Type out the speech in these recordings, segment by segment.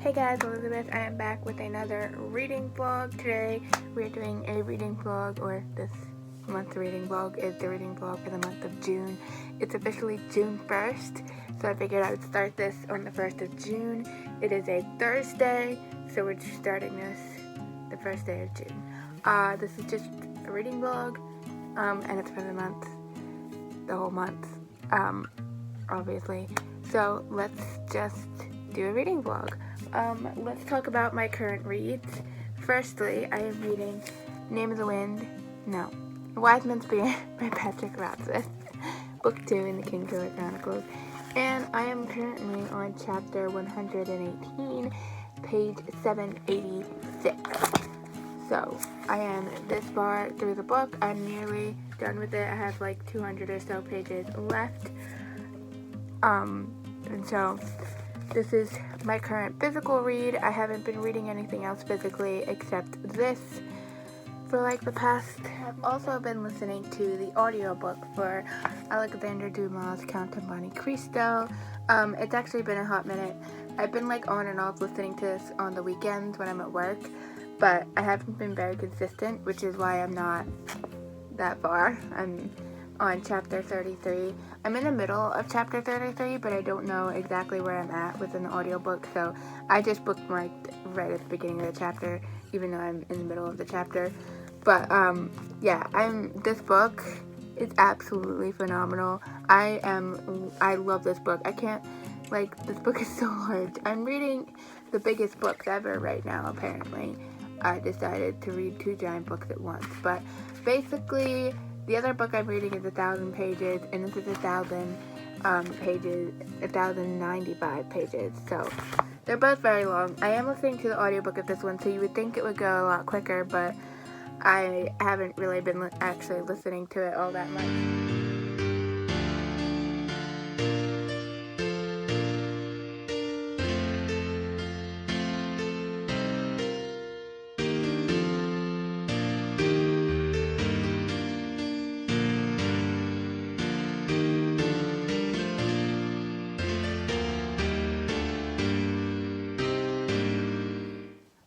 Hey guys, Elizabeth. I am back with another reading vlog. Today we are doing a reading vlog, or this month's reading vlog is the reading vlog for the month of June. It's officially June 1st, so I figured I would start this on the 1st of June. It is a Thursday, so we're starting this the first day of June. This is just a reading vlog, and it's for the month, the whole month, obviously. So let's just do a reading vlog. Let's talk about my current reads. Firstly, I am reading Name of the Wind, Wise Man's Beer by Patrick Rothfuss, Book 2 in the Kingkiller Chronicles, and I am currently on chapter 118, page 786. So, I am this far through the book. I'm nearly done with it. I have like 200 or so pages left. And so this is my current physical read. I haven't been reading anything else physically except this for like the past. I've also been listening to the audiobook for Alexander Dumas' Count of Monte Cristo. It's actually been a hot minute. I've been like on and off listening to this on the weekends when I'm at work, but I haven't been very consistent, which is why I'm not that far. I'm on chapter 33. I'm in the middle of chapter 33, but I don't know exactly where I'm at within the audiobook, so I just bookmarked right at the beginning of the chapter, even though I'm in the middle of the chapter. But yeah, this book is absolutely phenomenal. I love this book. This book is so large. I'm reading the biggest books ever right now, apparently. I decided to read 2 giant books at once, but basically the other book I'm reading is 1,000 pages, and this is 1,000 pages, 1,095 pages, so they're both very long. I am listening to the audiobook of this one, so you would think it would go a lot quicker, but I haven't really been actually listening to it all that much.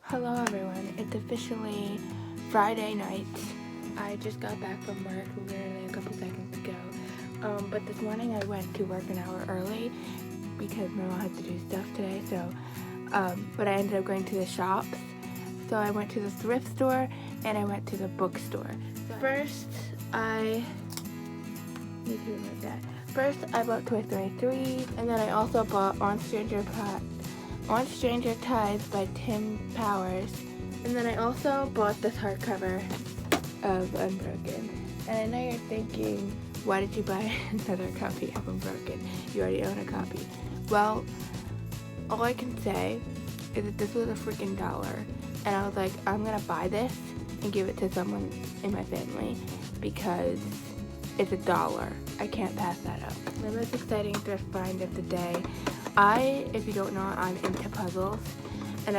Hello everyone, it's officially Friday night. I just got back from work literally a couple seconds ago, but this morning I went to work an hour early because my mom had to do stuff today, but I ended up going to the shops. So I went to the thrift store and I went to the bookstore. First, I bought Toy Story 3, and then I also bought On Stranger Tides by Tim Powers, and then I also bought this hardcover of Unbroken. And I know you're thinking, why did you buy another copy of Unbroken? You already own a copy. Well, all I can say is that this was a freaking $1, and I was like, I'm gonna buy this and give it to someone in my family because it's $1. I can't pass that up. My most exciting thrift find of the day. If you don't know, I'm into puzzles, and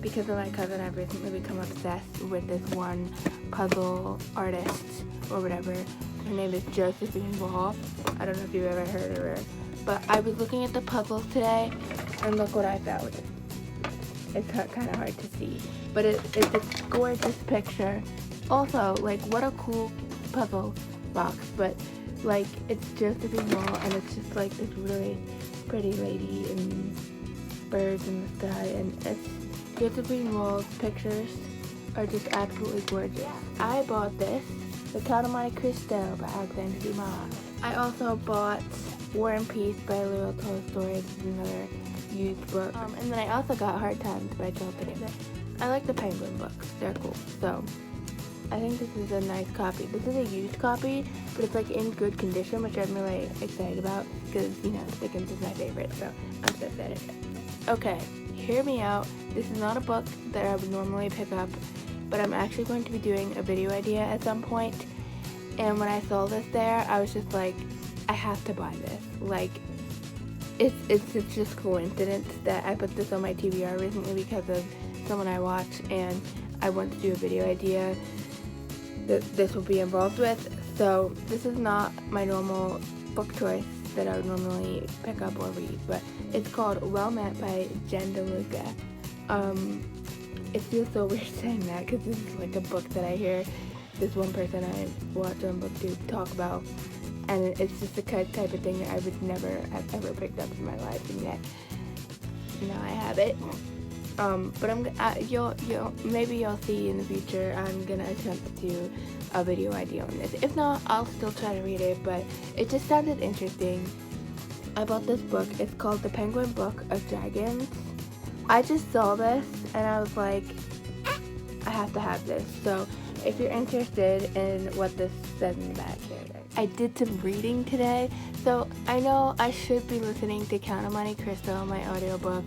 because of my cousin, I've recently become obsessed with this one puzzle artist, or whatever. Her name is Josephine Wall. I don't know if you've ever heard of her, but I was looking at the puzzles today, and look what I found. It's kind of hard to see, but it's a gorgeous picture. Also, like, what a cool puzzle box, but like, it's Josephine Wall, and it's just like this really pretty lady and birds in the sky, and it's Josephine Wall's pictures are just absolutely gorgeous. I bought this, The Count of Monte Cristo by Alexander Dumas. I also bought War and Peace by Leo Tolstoy. This is another used book. And then I also got Hard Times by Tolstoy. I like the Penguin books. They're cool. So I think this is a nice copy. This is a used copy, but it's like in good condition, which I'm really excited about because, Dickens is my favorite, so I'm so excited. Okay, hear me out. This is not a book that I would normally pick up, but I'm actually going to be doing a video idea at some point, and when I saw this there, I was just like, I have to buy this. Like, it's just coincidence that I put this on my TBR recently because of someone I watch, and I want to do a video idea that this will be involved with. So this is not my normal book choice that I would normally pick up or read, but It's called Well Met by Jen DeLuca. It feels so weird saying that because this is like a book that I hear this one person I watch on BookTube talk about, and it's just the type of thing that I would never have ever picked up in my life, and yet now I have it. But maybe you'll see in the future. I'm gonna attempt to do a video idea on this. If not, I'll still try to read it. But it just sounded interesting. I bought this book. It's called The Penguin Book of Dragons. I just saw this and I was like, I have to have this. So if you're interested in what this says in the back here, I did some reading today. So I know I should be listening to Count of Monte Cristo, my audiobook,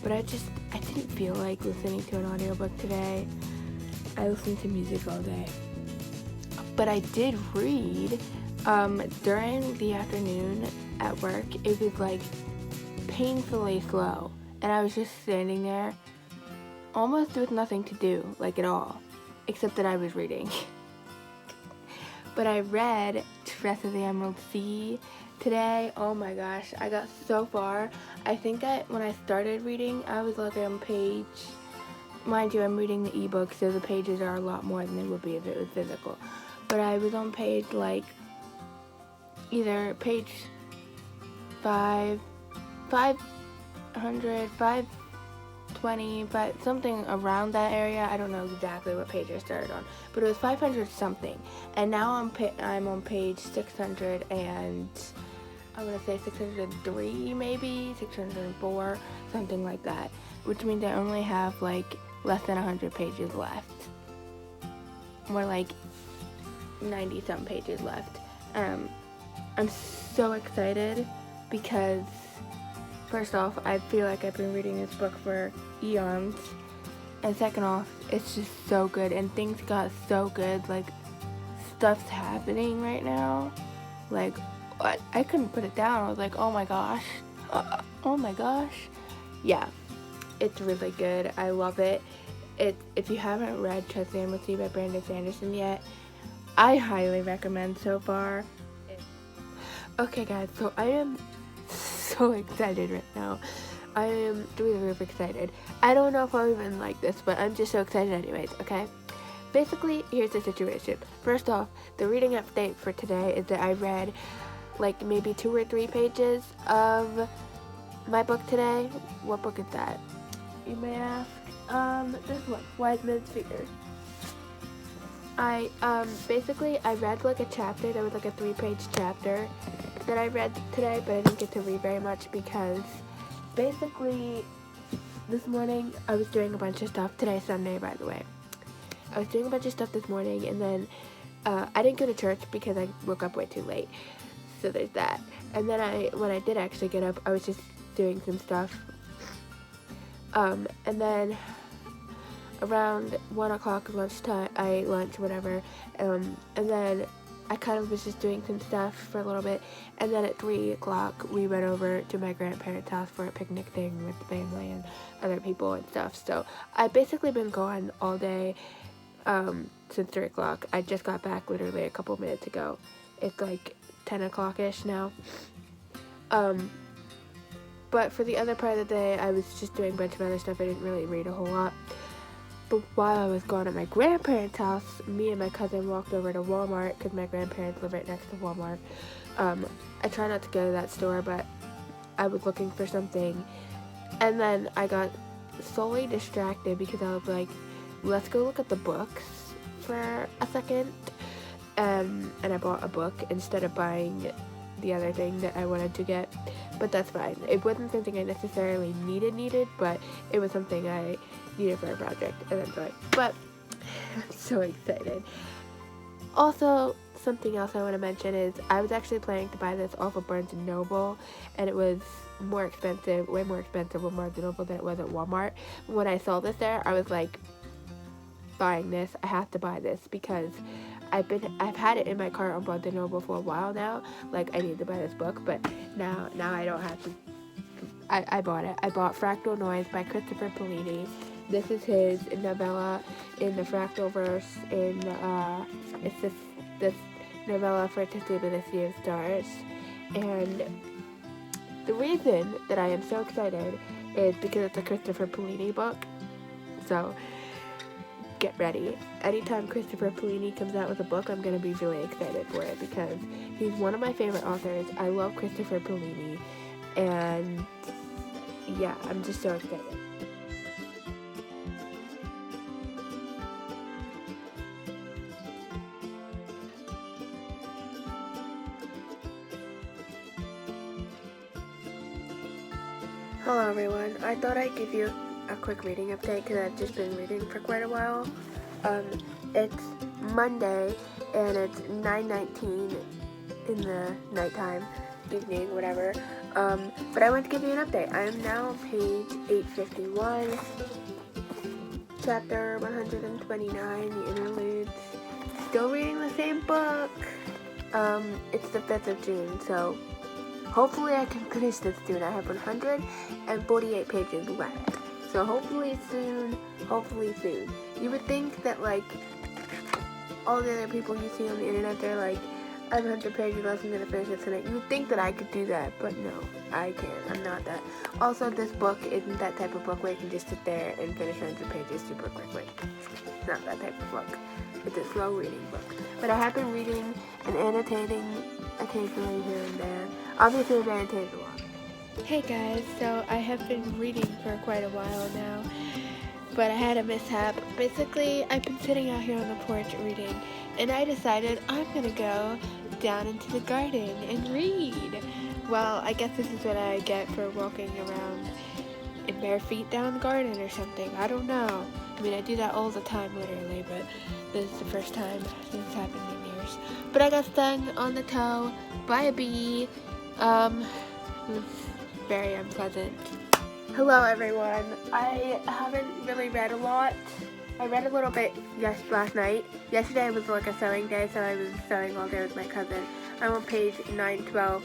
but I didn't feel like listening to an audiobook today. I listened to music all day. But I did read during the afternoon at work. It was like painfully slow. And I was just standing there almost with nothing to do, like at all, except that I was reading. But I read Tress of the Emerald Sea today. Oh my gosh, I got so far. I think when I started reading, I was like on page, mind you, I'm reading the ebook, so the pages are a lot more than they would be if it was physical. But I was on page either page 500, 520, something around that area. I don't know exactly what page I started on, but it was 500 something. And now I'm on page 600 and I want to say 603 maybe, 604, something like that, which means I only have like less than 100 pages left. More like 90 some pages left. I'm so excited because first off, I feel like I've been reading this book for eons, and second off, it's just so good, and things got so good, like, stuff's happening right now, like, what? I couldn't put it down. I was like, oh my gosh, yeah, it's really good. I love it. If you haven't read Trust the Emerald Sea by Brandon Sanderson yet, I highly recommend so far. Okay guys, so I am so excited right now. I am through the roof excited. I don't know if I'll even like this, but I'm just so excited anyways, okay? Basically, here's the situation. First off, the reading update for today is that I read like maybe 2 or 3 pages of my book today. What book is that? You may ask. This one, Wise Men's Fears. I read like a chapter. There was like a 3-page chapter that I read today, but I didn't get to read very much because basically this morning I was doing a bunch of stuff. Today's Sunday, by the way. I was doing a bunch of stuff this morning, and then I didn't go to church because I woke up way too late. So there's that. And then when I did actually get up, I was just doing some stuff. And then around 1 o'clock lunchtime, I ate lunch, whatever, and then I kind of was just doing some stuff for a little bit, and then at 3 o'clock, we went over to my grandparents' house for a picnic thing with the family and other people and stuff. So I've basically been gone all day since 3 o'clock. I just got back literally a couple minutes ago. It's like 10 o'clock-ish now. But for the other part of the day, I was just doing a bunch of other stuff. I didn't really read a whole lot. But while I was gone at my grandparents' house, me and my cousin walked over to Walmart because my grandparents live right next to Walmart. I try not to go to that store, but I was looking for something. And then I got solely distracted because I was like, let's go look at the books for a second. And I bought a book instead of buying the other thing that I wanted to get. But that's fine. It wasn't something I necessarily needed, but it was something I needed for a project, and I'm fine. But I'm so excited. Also, something else I want to mention is I was actually planning to buy this off of Barnes & Noble, and it was more expensive, way more expensive with Barnes & Noble than it was at Walmart. When I saw this there, I was like, buying this. I have to buy this because I've had it in my cart on Barnes & Noble for a while now. Like, I need to buy this book, but now I don't have to. I bought it. I bought Fractal Noise by Christopher Polini. This is his novella in the Fractalverse. It's this novella for To Sleep in the Sea of Stars, and the reason that I am so excited is because it's a Christopher Paolini book. So get ready. Anytime Christopher Paolini comes out with a book, I'm going to be really excited for it because he's one of my favorite authors. I love Christopher Paolini, and yeah, I'm just so excited. Hello everyone, I thought I'd give you a quick reading update because I've just been reading for quite a while. It's Monday and it's 9:19 in the nighttime, evening, whatever. But I want to give you an update. I am now on page 851, chapter 129, the interludes. Still reading the same book. It's the 5th of June, so hopefully I can finish this soon. I have 148 pages left. So hopefully soon. You would think that like all the other people you see on the internet, they're like, I have 100 pages left, I'm going to finish it tonight. You would think that I could do that, but no, I can't. I'm not that. Also, this book isn't that type of book where you can just sit there and finish 100 pages super quickly. It's not that type of book. It's a slow reading book. But I have been reading and annotating occasionally here and there. Obviously, I've annotated a lot. Hey guys, so I have been reading for quite a while now, but I had a mishap. Basically, I've been sitting out here on the porch reading, and I decided I'm gonna go down into the garden and read. Well, I guess this is what I get for walking around in bare feet down the garden or something. I don't know. I mean, I do that all the time, literally, but this is the first time this has happened in years. But I got stung on the toe by a bee. It was very unpleasant. Hello everyone. I haven't really read a lot. I read a little bit last night. Yesterday was like a sewing day, so I was sewing all day with my cousin. I'm on page 912.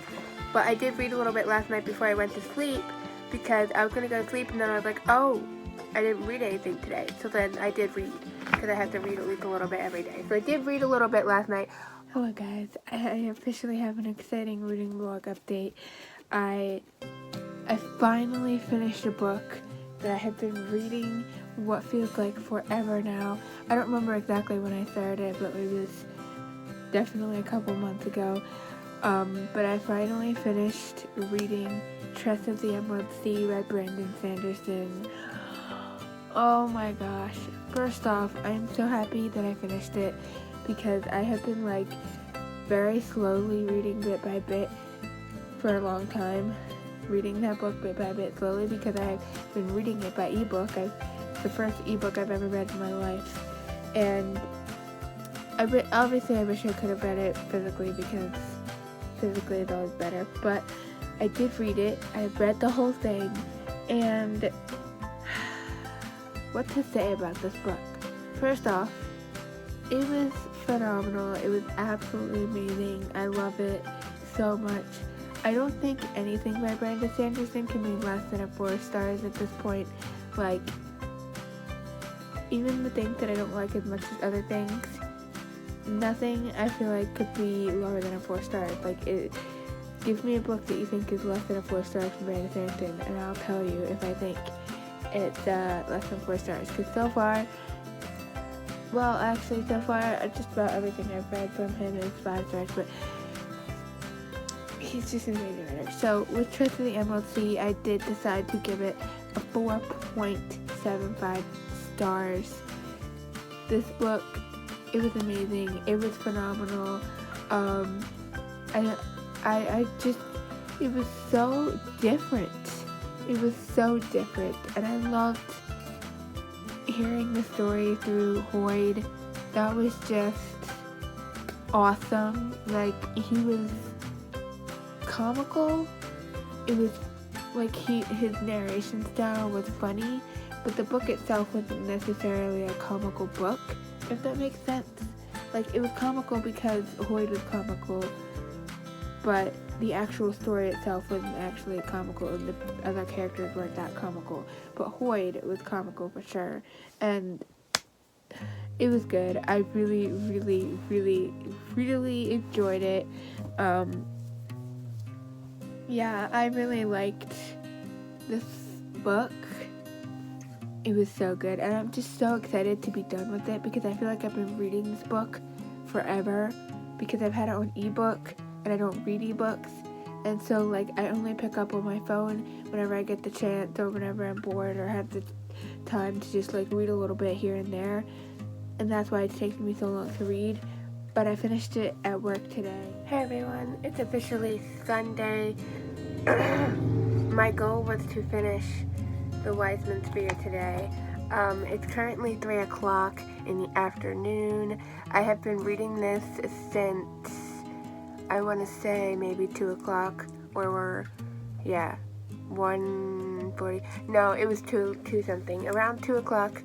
But I did read a little bit last night before I went to sleep because I was going to go to sleep and then I was like, oh, I didn't read anything today. So then I did read because I have to read at least a little bit every day. So I did read a little bit last night. Hello guys. I officially have an exciting reading vlog update. I finally finished a book that I have been reading what feels like forever now. I don't remember exactly when I started it, but it was definitely a couple months ago. But I finally finished reading Trust of the Emerald Sea by Brandon Sanderson. Oh my gosh. First off, I'm so happy that I finished it because I have been like very slowly reading bit by bit for a long time. Reading that book bit by bit slowly because I've been reading it by ebook. It's the first ebook I've ever read in my life, and obviously I wish I could have read it physically because physically it's always better, but I did read it. I read the whole thing, and what to say about this book? First off, it was phenomenal. It was absolutely amazing. I love it so much. I don't think anything by Brandon Sanderson can be less than a 4 stars at this point. Like, even the things that I don't like as much as other things, nothing I feel like could be lower than a 4 stars. Like, it gives me a book that you think is less than a 4 stars from Brandon Sanderson, and I'll tell you if I think it's less than 4 stars. Because so far, just about everything I've read from him is 5 stars, but he's just an amazing writer. So with Trust of the Emerald Sea, I did decide to give it a 4.75 stars. This book, it was amazing. It was phenomenal. It was so different. And I loved hearing the story through Hoyd. That was just awesome. Like, he was comical. It was like his narration style was funny, but the book itself wasn't necessarily a comical book, if that makes sense. Like, it was comical because Hoyd was comical, but the actual story itself wasn't actually comical, and the other characters weren't that comical. But Hoyd was comical for sure, and it was good. I really, really, really, really enjoyed it. Yeah, I really liked this book. It was so good, and I'm just so excited to be done with it because I feel like I've been reading this book forever because I've had it on ebook and I don't read ebooks, and so like I only pick up on my phone whenever I get the chance or whenever I'm bored or have the time to just like read a little bit here and there, and that's why it's taken me so long to read. But I finished it at work today. Hey everyone, it's officially Sunday. My goal was to finish the Wiseman's Fear today. It's currently 3 o'clock in the afternoon. I have been reading this since, I want to say maybe 2 o'clock, or 1:40. No, it was 2 something. Around 2 o'clock,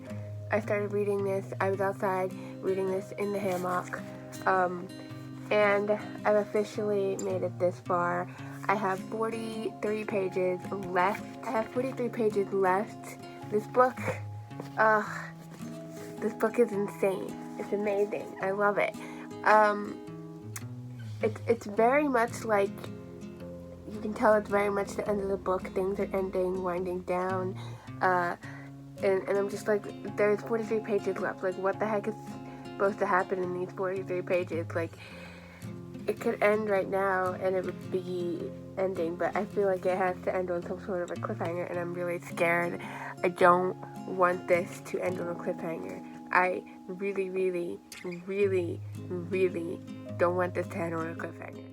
I started reading this. I was outside reading this in the hammock. And I've officially made it this far. I have 43 pages left. This book is insane. It's amazing. I love it. It's very much like, you can tell it's very much the end of the book. Things are ending, winding down. And I'm just like, there's 43 pages left. Like, what the heck is supposed to happen in these 43 pages? Like, it could end right now and it would be ending, but I feel like it has to end on some sort of a cliffhanger, and I'm really scared. I don't want this to end on a cliffhanger. I really, really, really, really don't want this to end on a cliffhanger.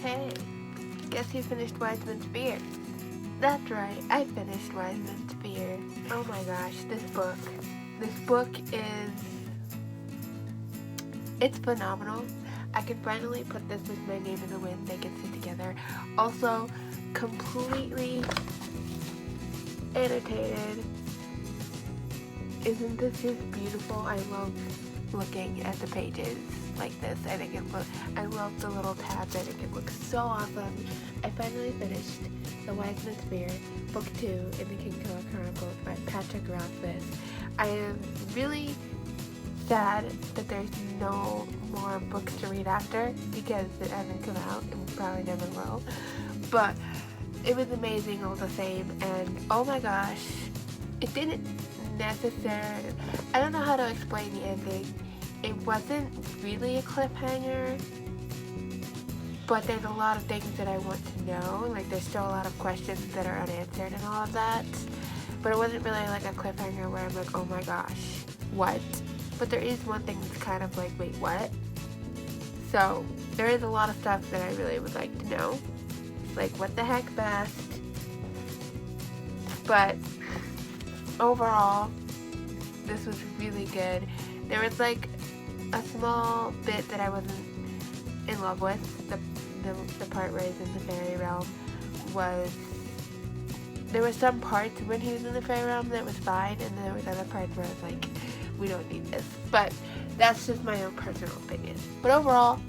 Hey, guess who finished Wiseman's Fear? That's right, I finished Wiseman's Fear. Oh my gosh, this book it's phenomenal. I can finally put this with My Name in the Wind, they can sit together. Also, completely annotated. Isn't this just beautiful? I love looking at the pages like this. I love the little tabs. I think it looks so awesome. I finally finished The Wiseman's Fear, Book 2 in the Kingkiller Chronicles by Patrick Rothfuss. I am really sad that there's no more books to read after because it hasn't come out and probably never will. But it was amazing all the same, and oh my gosh, it didn't necessarily, I don't know how to explain the ending. It wasn't really a cliffhanger, but there's a lot of things that I want to know. Like, there's still a lot of questions that are unanswered and all of that. But it wasn't really like a cliffhanger where I'm like, oh my gosh, what? But there is one thing that's kind of like, wait, what? So there is a lot of stuff that I really would like to know. Like, what the heck, best? But overall, this was really good. There was like a small bit that I wasn't in love with. The part where he's in the fairy realm there were some parts when he was in the fairy realm that was fine, and then there was other parts where I was like, we don't need this. But that's just my own personal opinion. But overall,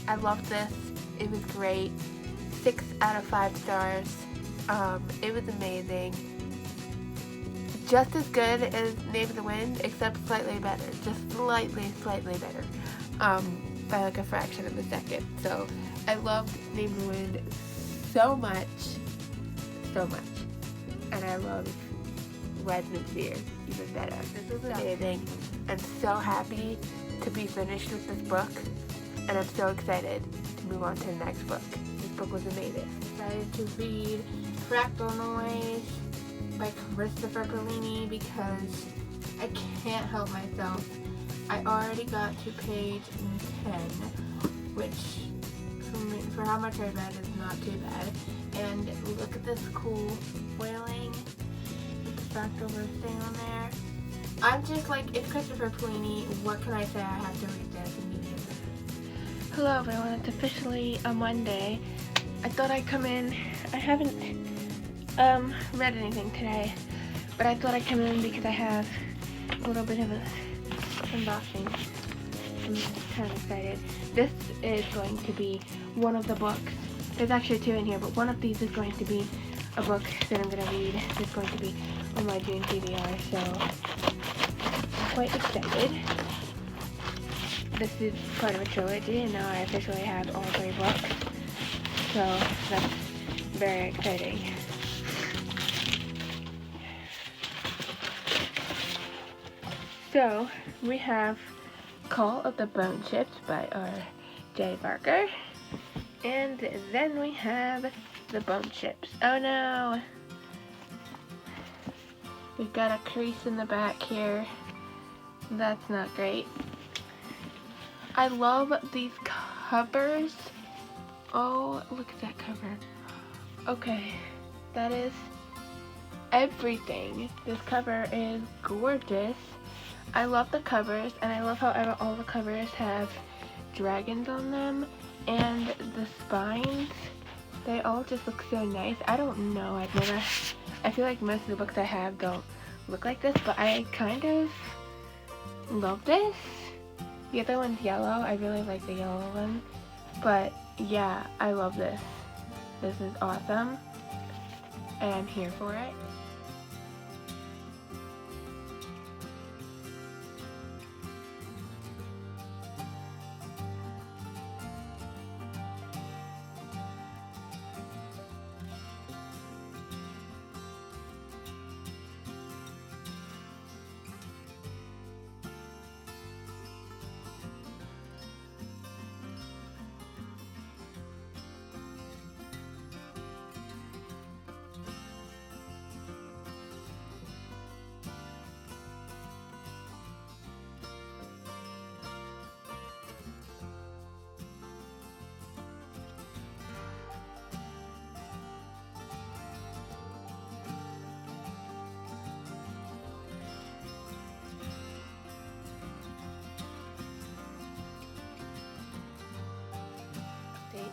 I loved this. It was great. 6 out of 5 stars. It was amazing. Just as good as Name of the Wind, except slightly better. Just slightly better. By like a fraction of a second. So I loved Name of the Wind so much. And I love Wiseman's Fear even better. This was amazing. I'm so happy to be finished with this book, and I'm so excited to move on to the next book. This book was amazing. I decided to read Fractal Noise by Christopher Paolini because I can't help myself. I already got to page 10, which for how much I read is not too bad. And look at this cool foiling with the fractal roof thing on there. I'm just like, it's Christopher Paolini. What can I say? I have to read this immediately. Hello everyone, it's officially a Monday. I thought I'd come in. I haven't read anything today, But I thought I'd come in because I have a little bit of a unboxing. I'm kind of excited. This is going to be one of the books. There's actually two in here, but one of these is going to be a book that I'm going to read. It's going to be on my June TBR, so I'm quite excited. This is part of a trilogy, and now I officially have all 3 books, so that's very exciting. So, we have Call of the Bone Ships by R.J. Barker. And then we have the Bone Ships. Oh no! We've got a crease in the back here. That's not great. I love these covers. Oh, look at that cover. Okay, that is everything. This cover is gorgeous. I love the covers, and I love how all the covers have dragons on them, and the spines, they all just look so nice. I don't know, I feel like most of the books I have don't look like this, but I kind of love this. The other one's yellow. I really like the yellow one, but yeah, I love this. This is awesome, and I'm here for it.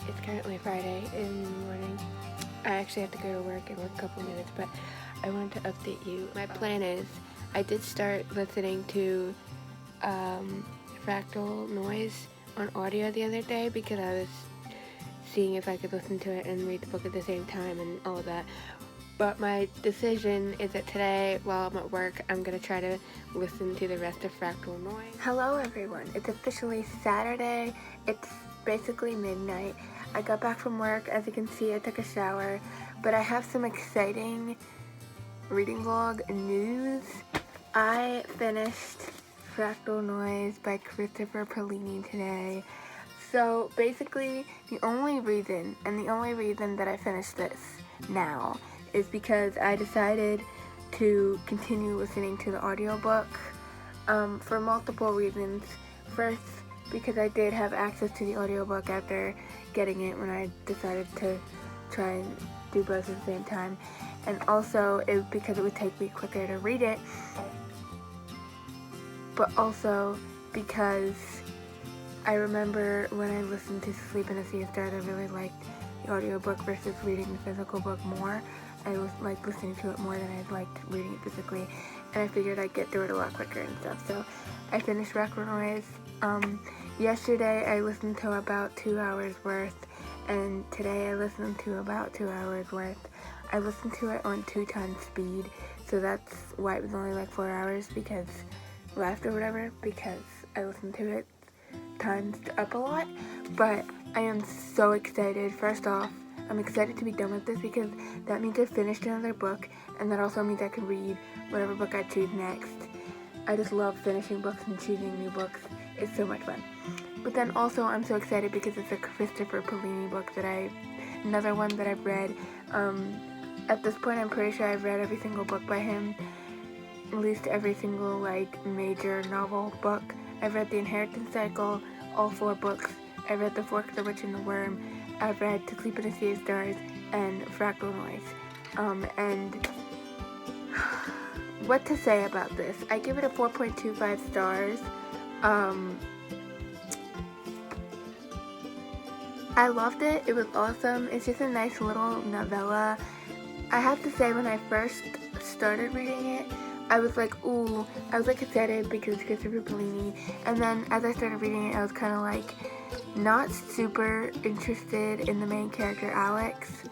It's currently Friday in the morning. I actually have to go to work in a couple minutes, but I wanted to update you. My plan is, I did start listening to Fractal Noise on audio the other day because I was seeing if I could listen to it and read the book at the same time and all of that. But my decision is that today, while I'm at work, I'm going to try to listen to the rest of Fractal Noise. Hello everyone, it's officially Saturday. It's basically midnight. I got back from work. As you can see, I took a shower, but I have some exciting reading vlog news. I finished Fractal Noise by Christopher Paolini today. So basically, the only reason that I finished this now is because I decided to continue listening to the audiobook for multiple reasons. First, because I did have access to the audiobook after getting it when I decided to try and do both at the same time. And also because it would take me quicker to read it. But also because I remember when I listened to Sleep in a Sea of Stars, I really liked the audiobook versus reading the physical book more. I liked listening to it more than I liked reading it physically. And I figured I'd get through it a lot quicker and stuff. So I finished Fractal Noise. Yesterday I listened to about 2 hours worth, and today I listened to about 2 hours worth. I listened to it on 2 times speed, so that's why it was only like 4 hours because left or whatever, because I listened to it times up a lot. But I am so excited. First off, I'm excited to be done with this because that means I've finished another book, and that also means I can read whatever book I choose next. I just love finishing books and choosing new books. It's so much fun. But then also I'm so excited because it's a Christopher Paolini book another one that I've read. At this point I'm pretty sure I've read every single book by him, at least every single major novel book. I've read The Inheritance Cycle, all 4 books. I've read The Fork, the Witch, and the Worm. I've read To Sleep in a Sea of Stars and Fractal Noise. And what to say about this? I give it a 4.25 stars. I loved it. It was awesome. It's just a nice little novella. I have to say, when I first started reading it, I was like, ooh, I was like excited because it's Christopher Bellini, and then as I started reading it, I was kind of like not super interested in the main character, Alex.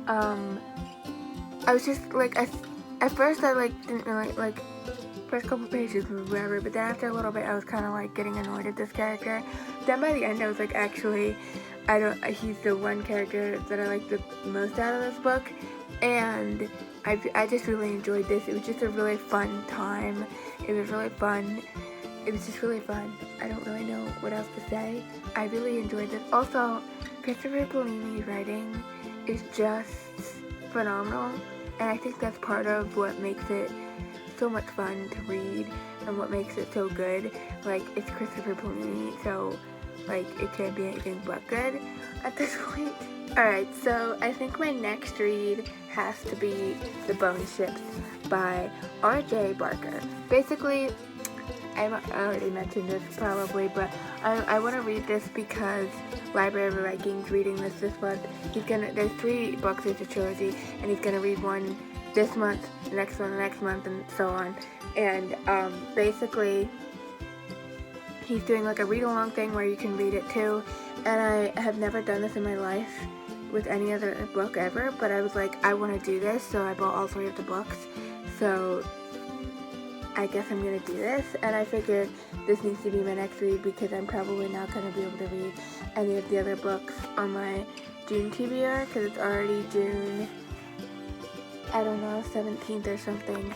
I was just like, at first I like didn't really like first couple pages was whatever, but then after a little bit I was kind of like getting annoyed at this character. Then by the end I was like, actually, he's the one character that I like the most out of this book, and I just really enjoyed this. It was just a really fun time. It was really fun. It was just really fun. I don't really know what else to say. I really enjoyed this. Also, Christopher Bellini's writing is just phenomenal, and I think that's part of what makes it so much fun to read and what makes it so good. Like, it's Christopher Bellini, so like it can't be anything but good at this point. Alright, so I think my next read has to be The Bone Ships by R.J. Barker. Basically, I already mentioned this probably, but I want to read this because Library of the Vikings reading this month. There's 3 books, it's a trilogy, and he's gonna read one this month, the next one the next month, and so on. And basically, he's doing like a read-along thing where you can read it too. And I have never done this in my life with any other book ever, but I was like, I want to do this, so I bought all 3 of the books. So I guess I'm gonna do this, and I figured this needs to be my next read because I'm probably not gonna be able to read any of the other books on my June TBR because it's already June, I don't know, 17th or something.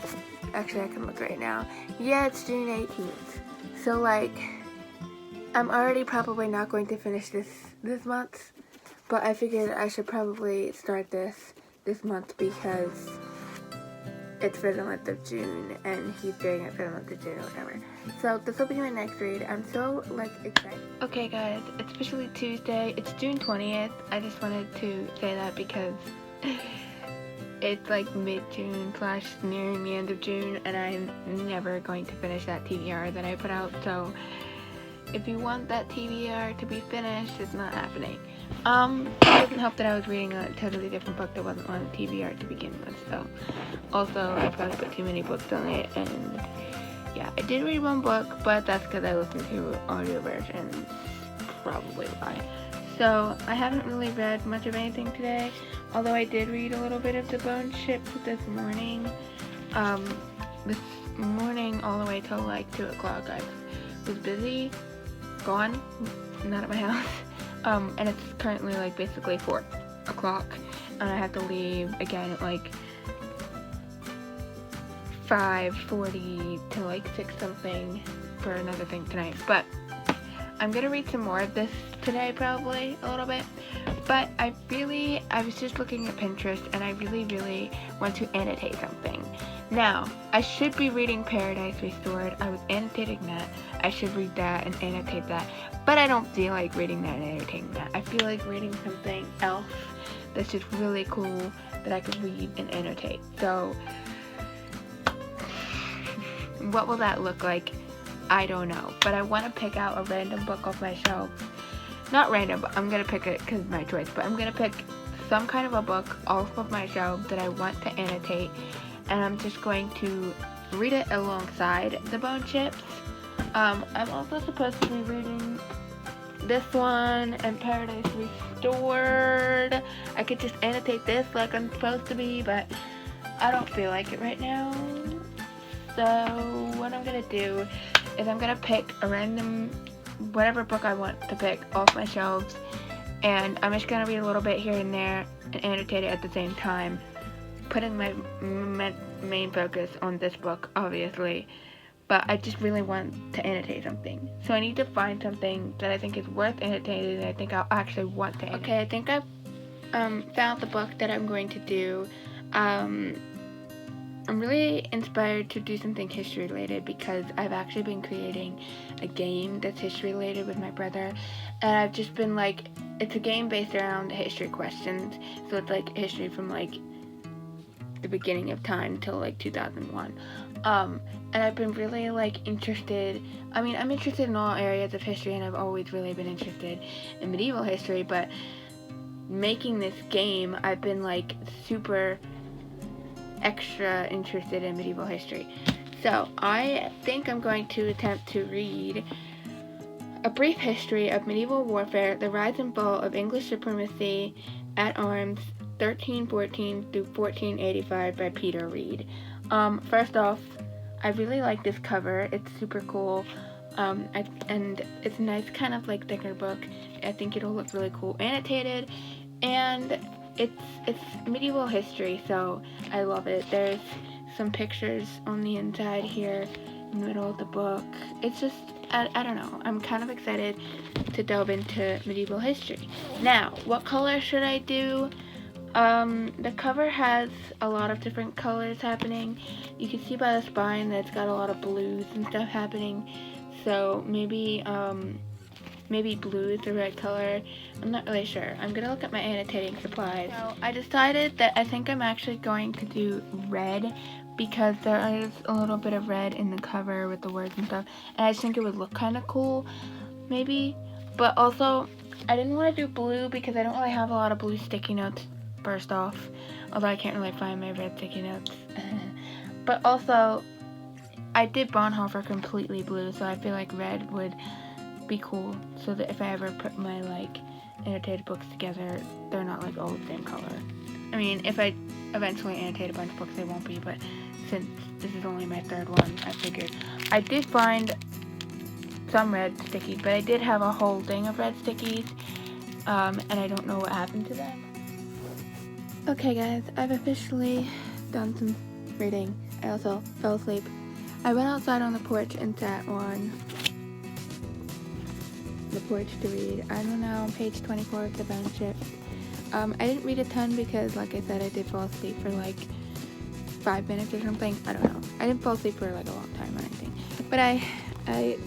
Actually, I can look right now. Yeah, it's June 18th. So like, I'm already probably not going to finish this month, but I figured I should probably start this month because it's for the month of June, and he's doing it for the month of June or whatever. So this will be my next read. I'm so like excited. Okay guys, it's officially Tuesday. It's June 20th. I just wanted to say that because it's like mid-June / nearing the end of June, and I'm never going to finish that TBR that I put out. So if you want that TBR to be finished, it's not happening. It doesn't help that I was reading a totally different book that wasn't on the TBR to begin with, so. Also, I probably put too many books on it, and yeah, I did read one book, but that's because I listened to audio versions, probably why. So, I haven't really read much of anything today, although I did read a little bit of The Bone Ships this morning. This morning all the way till like 2 o'clock, I was busy, gone, not at my house. And it's currently like basically 4 o'clock, and I have to leave again at like 5:40 to like 6 something for another thing tonight. But I'm gonna read some more of this today, probably a little bit. But I was just looking at Pinterest, and I really want to annotate something. Now, I should be reading Paradise Restored. I was annotating that. I should read that and annotate that. But I don't feel like reading that and annotating that. I feel like reading something else that's just really cool that I could read and annotate. So, what will that look like? I don't know. But I want to pick out a random book off my shelf. Not random, but I'm going to pick it because it's my choice. But I'm going to pick some kind of a book off of my shelf that I want to annotate. And I'm just going to read it alongside The Bone Ships. I'm also supposed to be reading this one and Paradise Restored. I could just annotate this like I'm supposed to be, but I don't feel like it right now. So what I'm going to do is I'm going to pick a random, whatever book I want to pick off my shelves, and I'm just going to read a little bit here and there and annotate it at the same time, putting my main focus on this book, obviously, but I just really want to annotate something. So I need to find something that I think is worth annotating, and I think I'll actually want to annotate. Okay, I think I've found the book that I'm going to do. I'm really inspired to do something history related because I've actually been creating a game that's history related with my brother, and I've just been like, it's a game based around history questions, so it's like history from like the beginning of time till like 2001. And I've been really like interested, I'm interested in all areas of history, and I've always really been interested in medieval history, but making this game, I've been like super extra interested in medieval history. So I think I'm going to attempt to read A Brief History of Medieval Warfare, the Rise and Fall of English Supremacy at Arms, 1314 through 1485 by Peter Reed. First off, I really like this cover. It's super cool. And it's a nice kind of like thicker book. I think it'll look really cool annotated, and it's medieval history, so I love it. There's some pictures on the inside here in the middle of the book. It's just, I don't know, I'm kind of excited to delve into medieval history. Now, what color should I do? The cover has a lot of different colors happening. You can see by the spine that it's got a lot of blues and stuff happening. So maybe blue is the right color. I'm not really sure. I'm gonna look at my annotating supplies. So I decided that I think I'm actually going to do red, because there is a little bit of red in the cover with the words and stuff, and I just think it would look kind of cool, maybe. But also, I didn't want to do blue because I don't really have a lot of blue sticky notes, first off, although I can't really find my red sticky notes. But also, I did Bonhoeffer completely blue, so I feel like red would be cool, so that if I ever put my like annotated books together, they're not like all the same color. I mean, if I eventually annotate a bunch of books, they won't be, but since this is only my third one, I figured. I did find some red stickies, but I did have a whole thing of red stickies, and I don't know what happened to them. Okay guys, I've officially done some reading. I also fell asleep. I went outside on the porch and sat on the porch to read. I'm now on page 24 of the bound ship. I didn't read a ton because, like I said, I did fall asleep for like 5 minutes or something. I don't know. I didn't fall asleep for like a long time or anything. But I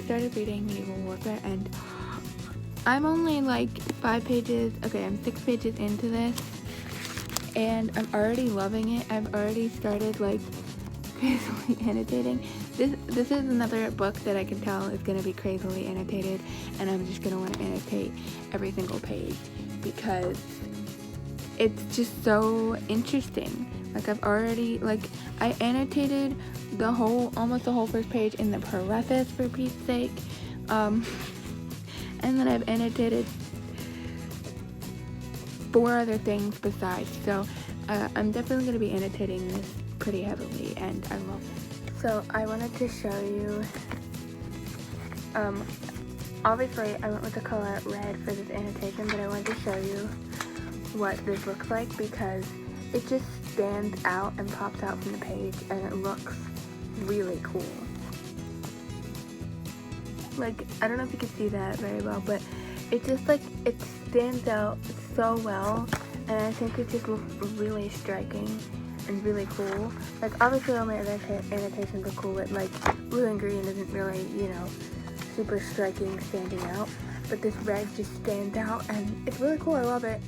started reading Medieval Warfare, and I'm only like 5 pages, okay, I'm 6 pages into this, and I'm already loving it. I've already started like crazily annotating. This is another book that I can tell is going to be crazily annotated, and I'm just going to want to annotate every single page because it's just so interesting. Like I've already, like, I annotated almost the whole first page in the preface, for Pete's sake, and then I've annotated 4 other things besides, so I'm definitely going to be annotating this pretty heavily, and I love it. So I wanted to show you, obviously I went with the color red for this annotation, but I wanted to show you what this looks like because it just stands out and pops out from the page, and it looks really cool. Like, I don't know if you can see that very well, but it just, like, it stands out so well, and I think it just looks really striking and really cool. Like, obviously all my other annotations are cool, but like blue and green isn't really, you know, super striking, standing out, but this red just stands out, and it's really cool. I love it.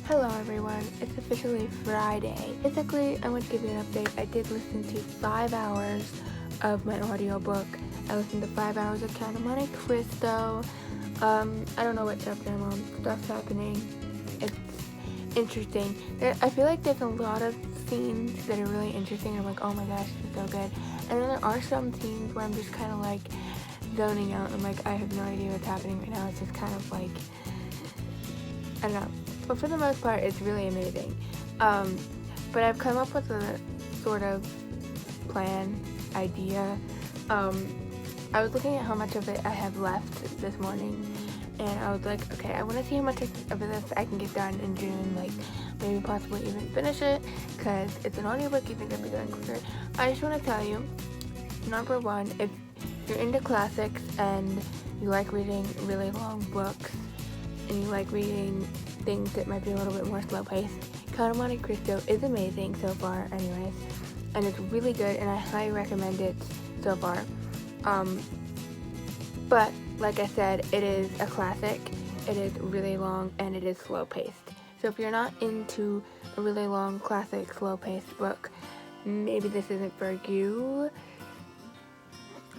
Hello everyone, it's officially Friday. Basically, I want to give you an update. I did listen to 5 hours of my audiobook. I listened to 5 hours of Count of Monte Cristo. I don't know what chapter I'm on. Stuff's happening. It's interesting. I feel like there's a lot of scenes that are really interesting. I'm like, oh my gosh, it's so good. And then there are some scenes where I'm just kind of like zoning out. I'm like, I have no idea what's happening right now. It's just kind of like, I don't know. But for the most part, it's really amazing. But I've come up with a sort of idea. I was looking at how much of it I have left this morning, and I was like, okay, I want to see how much of this I can get done in June, like maybe possibly even finish it, because it's an audiobook, you think I'd be going quicker. I just want to tell you, number one, if you're into classics and you like reading really long books, and you like reading things that might be a little bit more slow-paced, Count of Monte Cristo is amazing so far anyways, and it's really good, and I highly recommend it so far. But like I said, it is a classic, it is really long, and it is slow-paced. So if you're not into a really long, classic, slow-paced book, maybe this isn't for you.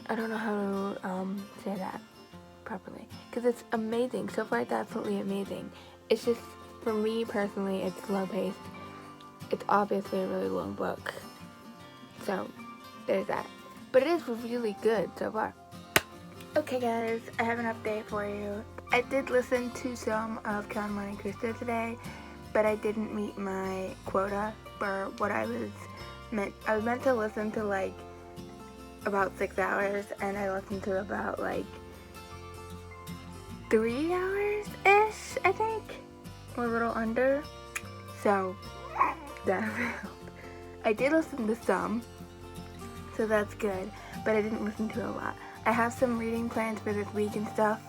I don't know how to say that properly, because it's amazing. So far, it's absolutely amazing. It's just, for me personally, it's slow paced. It's obviously a really long book, so there's that. But it is really good so far. Okay guys, I have an update for you. I did listen to some of Count Monte Cristo today, but I didn't meet my quota for what I was meant to listen to, like, about 6 hours, and I listened to about, like, 3 hours-ish, I think, or a little under, so that failed. I did listen to some, so that's good, but I didn't listen to a lot. I have some reading plans for this week and stuff.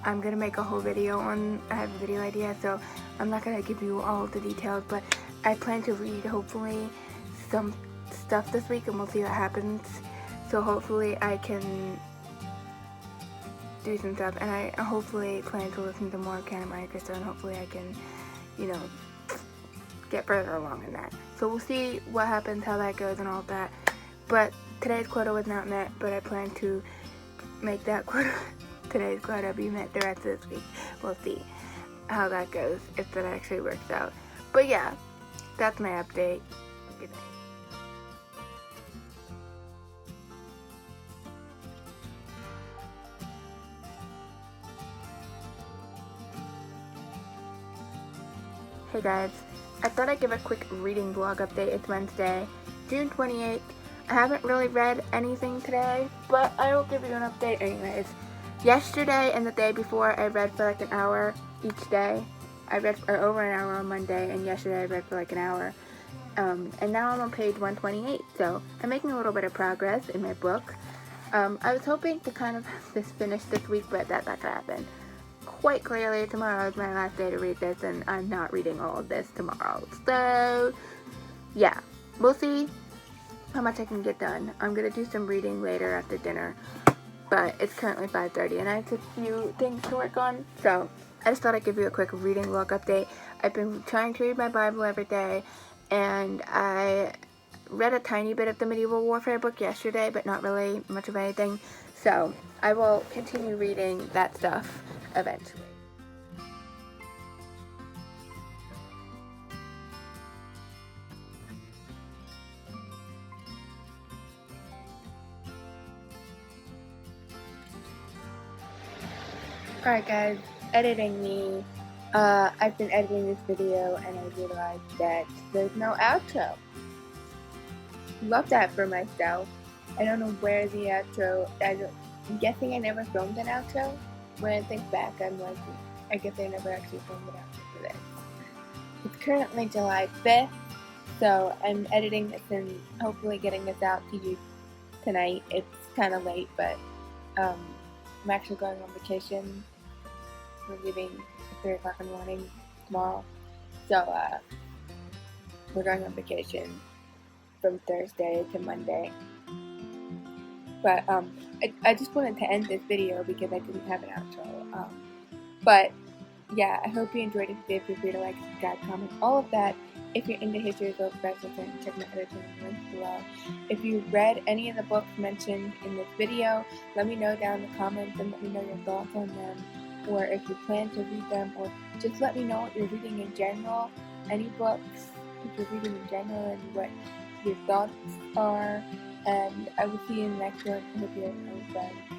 I'm gonna make a whole video on, I have a video idea, so I'm not gonna give you all the details, but I plan to read, hopefully, some stuff this week, and we'll see what happens. So hopefully I can do some stuff, and I hopefully plan to listen to more Count Monte Cristo, and hopefully I can, you know, get further along in that. So we'll see what happens, how that goes, and all that. But today's quota was not met, but I plan to make that quota, today's quota, be met the rest of this week. We'll see how that goes, if that actually works out. But yeah, that's my update. Good night. Hey guys, I thought I'd give a quick reading vlog update. It's Wednesday, June 28th. I haven't really read anything today, but I will give you an update anyways. Yesterday and the day before, I read for like an hour each day. I read for over an hour on Monday, and yesterday I read for like an hour. And now I'm on page 128, so I'm making a little bit of progress in my book. I was hoping to kind of have this finished this week, but that's not gonna happen. Quite clearly, tomorrow is my last day to read this, and I'm not reading all of this tomorrow. So, yeah, we'll see how much I can get done. I'm gonna do some reading later after dinner, but it's currently 5:30, and I have a few things to work on, so I just thought I'd give you a quick reading vlog update. I've been trying to read my Bible every day, and I read a tiny bit of the Medieval Warfare book yesterday, but not really much of anything, so I will continue reading that stuff eventually. Alright guys, editing me. I've been editing this video and I realized that there's no outro. Love that for myself. I don't know where the outro, I'm guessing I never filmed an outro. When I think back, I'm like, I guess I never actually filmed an outro for this. It's currently July 5th, so I'm editing this and hopefully getting this out to you tonight. It's kind of late, but I'm actually going on vacation. We're leaving at 3 o'clock in the morning tomorrow, so we're going on vacation from Thursday to Monday. But I just wanted to end this video because I didn't have an outro. But yeah, I hope you enjoyed it today. Feel free to like, subscribe, comment, all of that. If you're into history, go special thing, check my other channel links below. If you read any of the books mentioned in this video, let me know down in the comments and let me know your thoughts on them, or if you plan to read them, or just let me know what you're reading in general, any books that you're reading in general and what your thoughts are, and I will see you in the next one. I hope you have a fun.